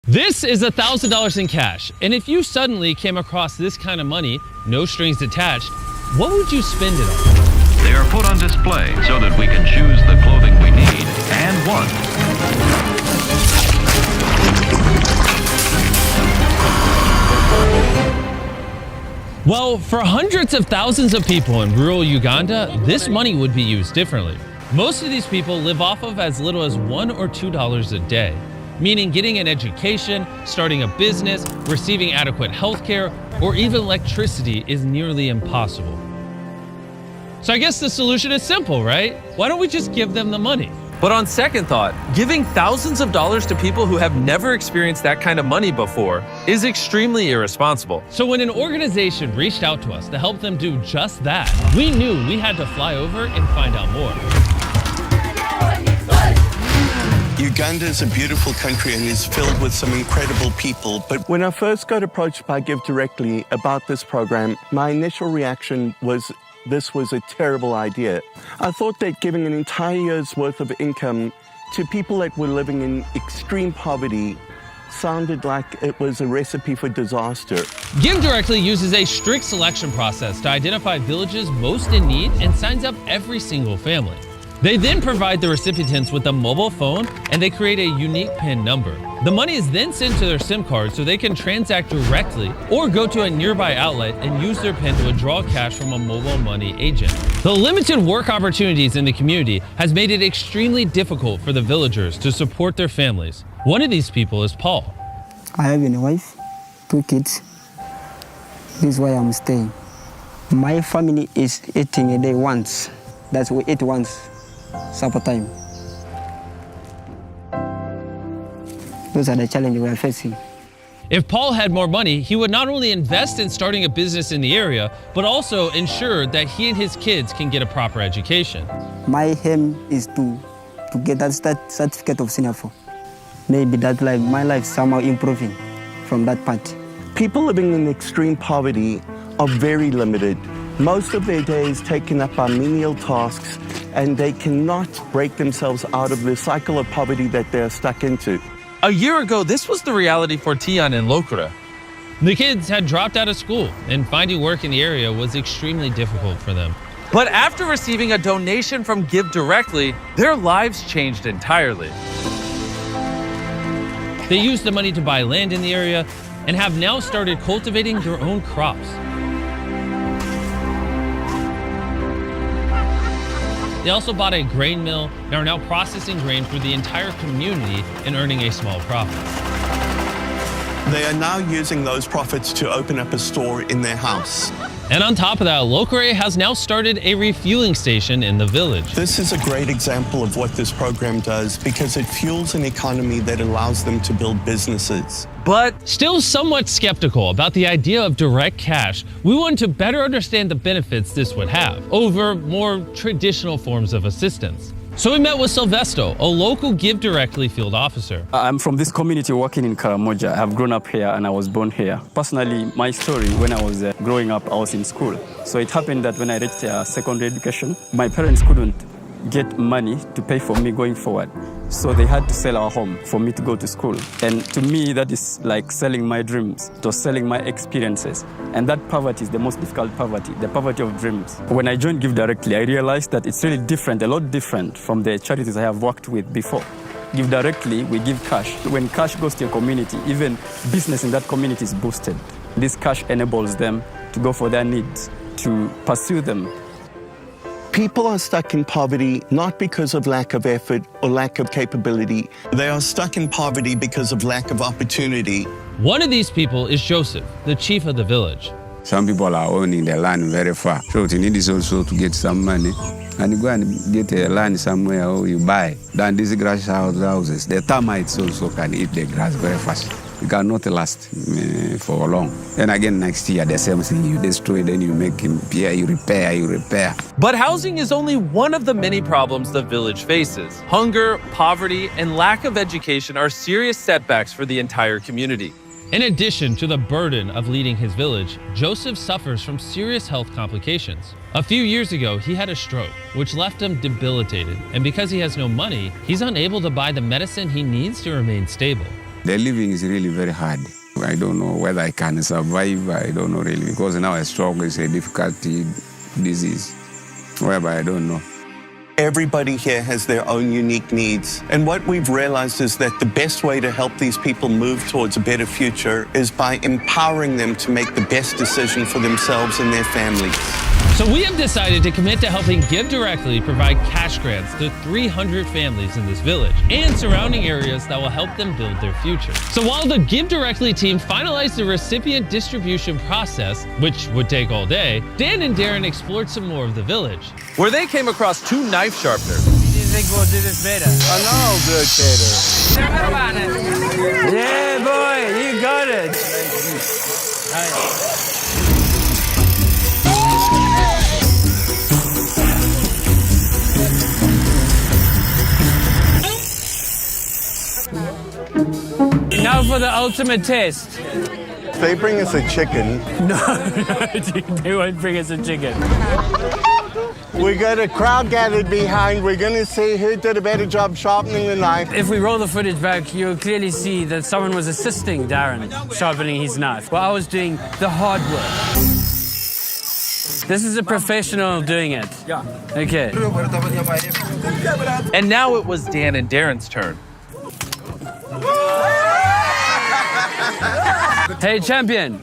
This is $1,000 in cash, and if you suddenly came across this kind of money, no strings attached, what would you spend it on? They are put on display so that we can choose the clothing we need and want. Well, for hundreds of thousands of people in rural Uganda, this money would be used differently. Most of these people live off of as little as $1 or $2 a day, meaning getting an education, starting a business, receiving adequate health care, or even electricity is nearly impossible. So I guess the solution is simple, right? Why don't we just give them the money? But on second thought, giving thousands of dollars to people who have never experienced that kind of money before is extremely irresponsible. So when an organization reached out to us to help them do just that, we knew we had to fly over and find out more. Uganda is a beautiful country and is filled with some incredible people. But when I first got approached by Give Directly about this program, my initial reaction was this was a terrible idea. I thought that giving an entire year's worth of income to people that were living in extreme poverty sounded like it was a recipe for disaster. Give Directly uses a strict selection process to identify villages most in need and signs up every single family. They then provide the recipients with a mobile phone and they create a unique PIN number. The money is then sent to their SIM card so they can transact directly or go to a nearby outlet and use their PIN to withdraw cash from a mobile money agent. The limited work opportunities in the community has made it extremely difficult for the villagers to support their families. One of these people is Paul. I have a wife, 2 kids. This is why I'm staying. My family is eating a day once. That's we eat once. Supper time. Those are the challenges we are facing. If Paul had more money, he would not only invest in starting a business in the area, but also ensure that he and his kids can get a proper education. My aim is to get that certificate of Singapore. Maybe that my life somehow improving from that part. People living in extreme poverty are very limited. Most of their day is taken up by menial tasks, and they cannot break themselves out of the cycle of poverty that they're stuck into. A year ago, this was the reality for Tian and Lokura. The kids had dropped out of school, and finding work in the area was extremely difficult for them. But after receiving a donation from Give Directly, their lives changed entirely. They used the money to buy land in the area and have now started cultivating their own crops. They also bought a grain mill and are now processing grain for the entire community and earning a small profit. They are now using those profits to open up a store in their house. And on top of that, Lokure has now started a refueling station in the village. This is a great example of what this program does because it fuels an economy that allows them to build businesses. But still somewhat skeptical about the idea of direct cash, we wanted to better understand the benefits this would have over more traditional forms of assistance. So we met with Silvesto, a local Give Directly field officer. I'm from this community working in Karamoja. I've grown up here and I was born here. Personally, my story, when I was growing up, I was in school. So it happened that when I reached secondary education, my parents couldn't get money to pay for me going forward. So they had to sell our home for me to go to school. And to me, that is like selling my dreams, to selling my experiences. And that poverty is the most difficult poverty, the poverty of dreams. When I joined Give Directly, I realized that it's really different, a lot different from the charities I have worked with before. Give Directly, we give cash. When cash goes to your community, even business in that community is boosted. This cash enables them to go for their needs, to pursue them. People are stuck in poverty not because of lack of effort or lack of capability. They are stuck in poverty because of lack of opportunity. One of these people is Joseph, the chief of the village. Some people are owning their land very far. So what you need is also to get some money. And you go and get a land somewhere or you buy. Then these grass houses, the termites also can eat the grass very fast. You cannot last for long. And again, next year, the same thing. You destroy, then you make him repair, you repair. But housing is only one of the many problems the village faces. Hunger, poverty, and lack of education are serious setbacks for the entire community. In addition to the burden of leading his village, Joseph suffers from serious health complications. A few years ago, he had a stroke, which left him debilitated. And because he has no money, he's unable to buy the medicine he needs to remain stable. The living is really very hard. I don't know whether I can survive. I don't know really, because now a stroke is a difficult disease, whereby I don't know. Everybody here has their own unique needs. And what we've realized is that the best way to help these people move towards a better future is by empowering them to make the best decision for themselves and their families. So we have decided to commit to helping Give Directly provide cash grants to 300 families in this village and surrounding areas that will help them build their future. So while the Give Directly team finalized the recipient distribution process, which would take all day, Dan and Darren explored some more of the village, where they came across 2 knife sharpeners. Do you think we'll do this better? I know, good cater. Yeah, boy, you got it. Now for the ultimate test. They bring us a chicken. No, they won't bring us a chicken. We got a crowd gathered behind. We're going to see who did a better job sharpening the knife. If we roll the footage back, you'll clearly see that someone was assisting Darren sharpening his knife while I was doing the hard work. This is a professional doing it. Yeah. Okay. And now it was Dan and Darren's turn. Hey, champion.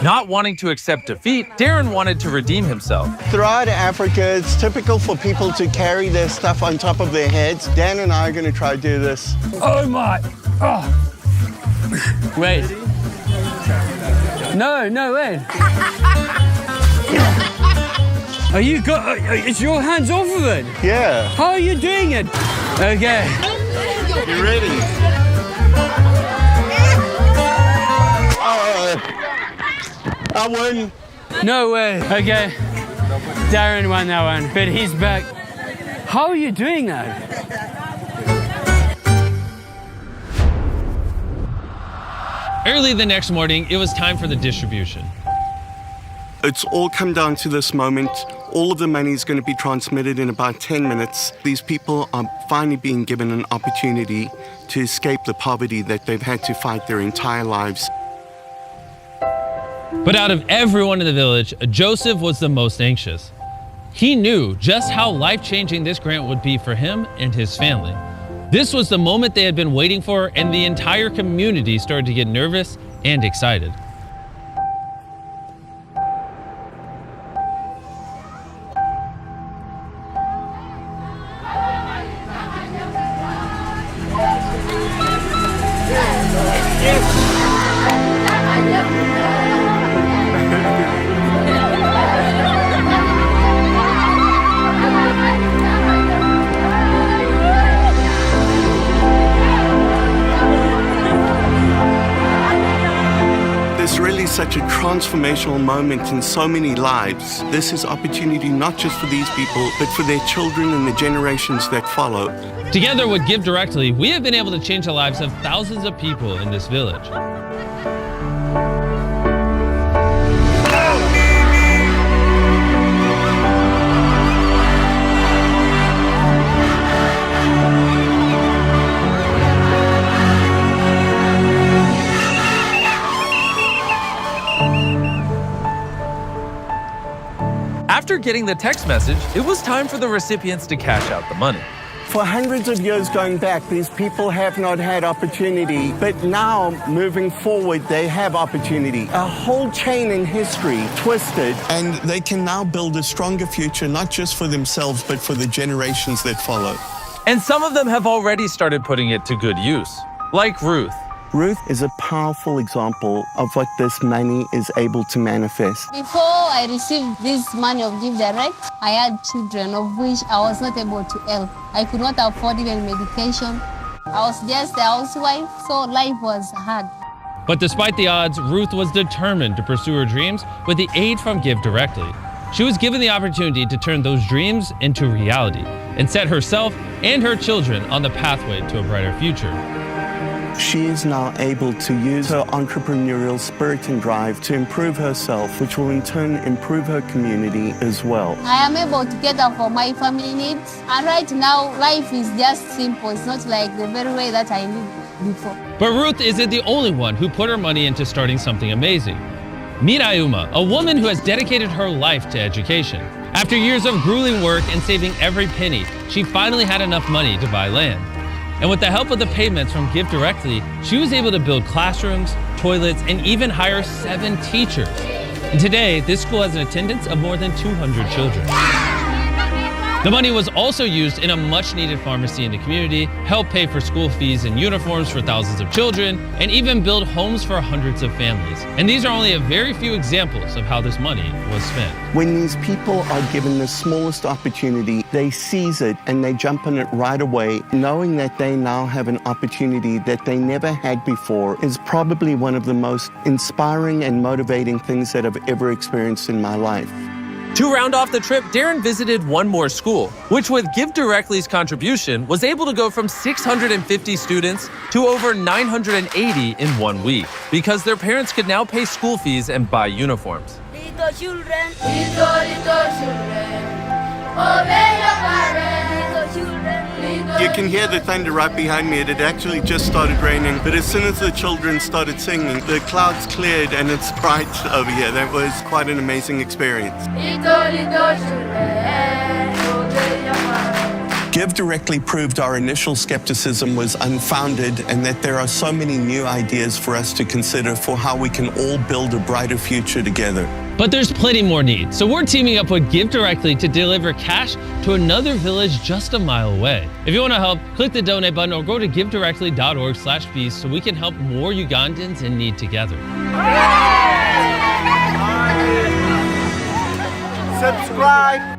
Not wanting to accept defeat, Darren wanted to redeem himself. Throughout Africa, it's typical for people to carry their stuff on top of their heads. Dan and I are going to try to do this. Oh, my. Oh. Wait. No, wait. Are you it's your hands off of it? Yeah. How are you doing it? Okay. You ready? I won. No way. Okay. Darren won that one, but he's back. How are you doing that? Early the next morning, it was time for the distribution. It's all come down to this moment. All of the money is going to be transmitted in about 10 minutes. These people are finally being given an opportunity to escape the poverty that they've had to fight their entire lives. But out of everyone in the village, Joseph was the most anxious. He knew just how life-changing this grant would be for him and his family. This was the moment they had been waiting for, and the entire community started to get nervous and excited. Such a transformational moment in so many lives. This is opportunity not just for these people, but for their children and the generations that follow. Together with Give Directly, we have been able to change the lives of thousands of people in this village. After getting the text message, it was time for the recipients to cash out the money. For hundreds of years going back, these people have not had opportunity, but now, moving forward, they have opportunity. A whole chain in history twisted, and they can now build a stronger future, not just for themselves, but for the generations that follow. And some of them have already started putting it to good use, like Ruth. Ruth is a powerful example of what this money is able to manifest. Before I received this money of Give Direct, I had children of which I was not able to help. I could not afford even medication. I was just a housewife, so life was hard. But despite the odds, Ruth was determined to pursue her dreams with the aid from Give Directly. She was given the opportunity to turn those dreams into reality and set herself and her children on the pathway to a brighter future. She is now able to use her entrepreneurial spirit and drive to improve herself, which will in turn improve her community as well. I am able to cater for my family needs. And right now, life is just simple. It's not like the very way that I lived before. But Ruth isn't the only one who put her money into starting something amazing. Meet Ayuma, a woman who has dedicated her life to education. After years of grueling work and saving every penny, she finally had enough money to buy land. And with the help of the payments from Give Directly, she was able to build classrooms, toilets, and even hire 7 teachers. And today, this school has an attendance of more than 200 children. The money was also used in a much-needed pharmacy in the community, help pay for school fees and uniforms for thousands of children, and even build homes for hundreds of families. And these are only a very few examples of how this money was spent. When these people are given the smallest opportunity, they seize it and they jump on it right away, knowing that they now have an opportunity that they never had before is probably one of the most inspiring and motivating things that I've ever experienced in my life. To round off the trip, Darren visited one more school, which with Give Directly's contribution was able to go from 650 students to over 980 in 1 week, because their parents could now pay school fees and buy uniforms. Little children, little children, obey your parents, little children. You can hear the thunder right behind me. It had actually just started raining, but as soon as the children started singing, the clouds cleared and it's bright over here. That was quite an amazing experience. Little children, obey your parents. Give Directly proved our initial skepticism was unfounded and that there are so many new ideas for us to consider for how we can all build a brighter future together. But there's plenty more need, so we're teaming up with Give Directly to deliver cash to another village just a mile away. If you want to help, click the donate button or go to givedirectly.org/feast so we can help more Ugandans in need together. Subscribe.